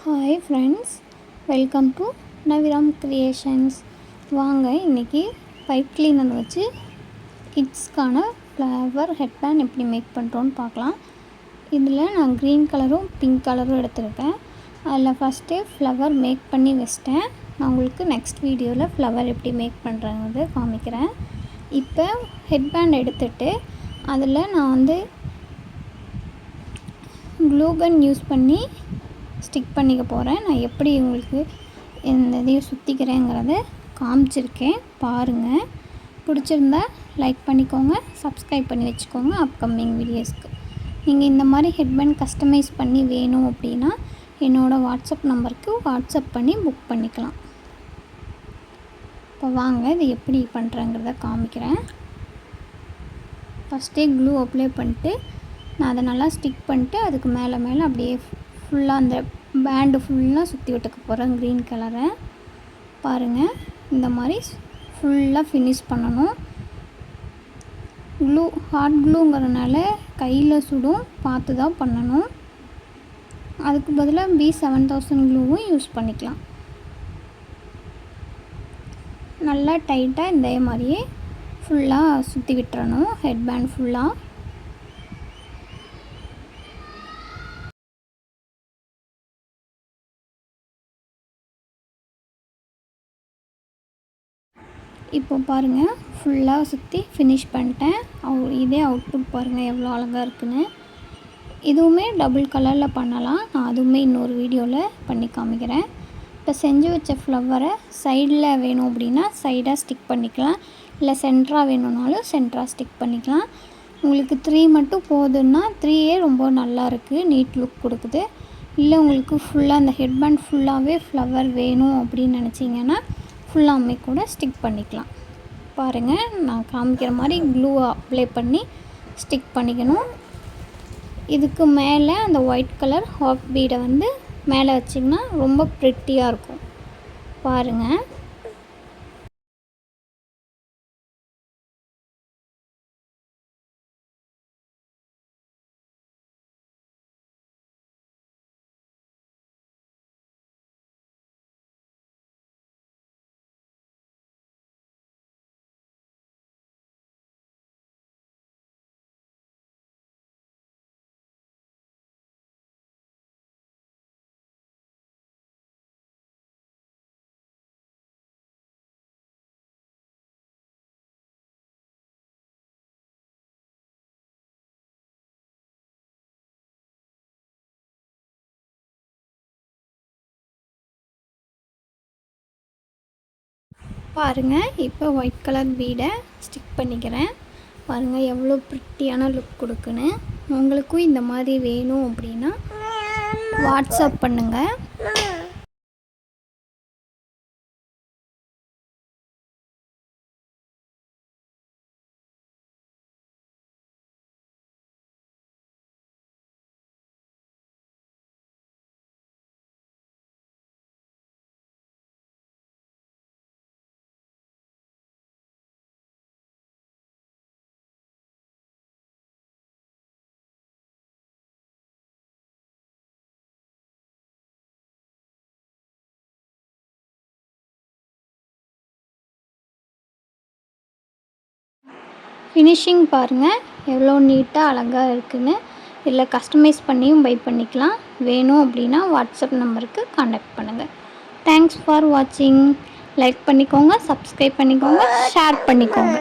Hi friends, welcome to Naviram Creations. வாங்க இன்றைக்கி pipe cleaner வச்சு கிட்ஸ்க்கான ஃப்ளவர் ஹெட்பேண்ட் எப்படி மேக் பண்ணுறோன்னு பார்க்கலாம். இதில் நான் க்ரீன் கலரும் பிங்க் கலரும் எடுத்துருக்கேன். அதில் ஃபஸ்ட்டே ஃப்ளவர் மேக் பண்ணி வச்சிட்டேன். நான் உங்களுக்கு நெக்ஸ்ட் வீடியோவில் ஃப்ளவர் எப்படி மேக் பண்ணுறேங்கிறது காமிக்கிறேன். இப்போ ஹெட்பேண்ட் எடுத்துகிட்டு அதில் நான் க்ளூகன் யூஸ் பண்ணி ஸ்டிக் பண்ணிக்க போகிறேன். நான் எப்படி உங்களுக்கு இந்த இதையும் சுற்றிக்கிறேங்கிறத காமிச்சிருக்கேன், பாருங்கள். பிடிச்சிருந்தா லைக் பண்ணிக்கோங்க, சப்ஸ்கிரைப் பண்ணி வச்சுக்கோங்க அப்கமிங் வீடியோஸ்க்கு. நீங்கள் இந்த மாதிரி ஹெட்பேண்ட் கஸ்டமைஸ் பண்ணி வேணும் அப்படின்னா என்னோடய வாட்ஸ்அப் நம்பருக்கு வாட்ஸ்அப் பண்ணி புக் பண்ணிக்கலாம். இப்போ வாங்க இது எப்படி பண்ணுறேங்கிறத காமிக்கிறேன். ஃபஸ்ட்டே க்ளூ அப்ளை பண்ணிட்டு நான் அதை நல்லா ஸ்டிக் பண்ணிட்டு அதுக்கு மேலே அப்படியே ஃபுல்லாக அந்த பேண்டு ஃபுல்லாக சுற்றி விட்டுக்க போகிறேன். க்ரீன் கலரை பாருங்கள், இந்த மாதிரி ஃபுல்லாக ஃபினிஷ் பண்ணணும். க்ளூ ஹாட் க்ளூங்கிறதுனால கையில் சுடும், பார்த்து தான் பண்ணணும். அதுக்கு பதிலாக B7000 க்ளூவும் யூஸ் பண்ணிக்கலாம். நல்லா டைட்டாக இந்த மாதிரியே ஃபுல்லாக சுற்றி விட்டுறணும் ஹெட்பேண்ட் ஃபுல்லாக. இப்போ பாருங்கள், ஃபுல்லாக சுற்றி ஃபினிஷ் பண்ணிட்டேன். இதே அவுட்புட் பாருங்கள் எவ்வளோ அழகாக இருக்குன்னு. இதுவுமே டபுள் கலரில் பண்ணலாம். நான் அதுவுமே இன்னொரு வீடியோவில் பண்ணி காமிக்கிறேன். இப்போ செஞ்சு வச்ச ஃப்ளவரை சைடில் வேணும் அப்படின்னா சைடாக ஸ்டிக் பண்ணிக்கலாம், இல்லை சென்டராக வேணும்னாலும் சென்டராக ஸ்டிக் பண்ணிக்கலாம். உங்களுக்கு 3 மட்டும் போதுன்னா 3 ரொம்ப நல்லா இருக்குது, நீட் லுக் கொடுக்குது. இல்லை உங்களுக்கு ஃபுல்லாக அந்த ஹெட்பேண்ட் ஃபுல்லாகவே ஃப்ளவர் வேணும் அப்படின்னு நினச்சிங்கன்னா ஃபுல்லாமே கூட ஸ்டிக் பண்ணிக்கலாம். பாருங்கள், நான் காமிக்கிற மாதிரி க்ளூ அப்ளை பண்ணி ஸ்டிக் பண்ணிக்கணும். இதுக்கு மேலே அந்த ஒயிட் கலர் ஹாஃப் பீடை மேலே வச்சிங்கன்னா ரொம்ப ப்ரிட்டியாக இருக்கும். பாருங்கள், பாருங்கள் இப்போ ஒயிட் கலர் பீடை ஸ்டிக் பண்ணிக்கிறேன். பாருங்கள் எவ்வளோ ப்ரிட்டியான லுக் கொடுக்குன்னு. உங்களுக்கும் இந்த மாதிரி வேணும் அப்படின்னா வாட்ஸ்அப் பண்ணுங்கள். ஃபினிஷிங் பாருங்கள் எவ்வளோ நீட்டாக அழகாக இருக்குதுன்னு. இதில் கஸ்டமைஸ் பண்ணியும் பை பண்ணிக்கலாம். வேணும் அப்படின்னா வாட்ஸ்அப் நம்பருக்கு கான்டாக்ட் பண்ணுங்கள். தேங்க்ஸ் ஃபார் வாட்சிங். லைக் பண்ணிக்கோங்க, சப்ஸ்கிரைப் பண்ணிக்கோங்க, ஷேர் பண்ணிக்கோங்க.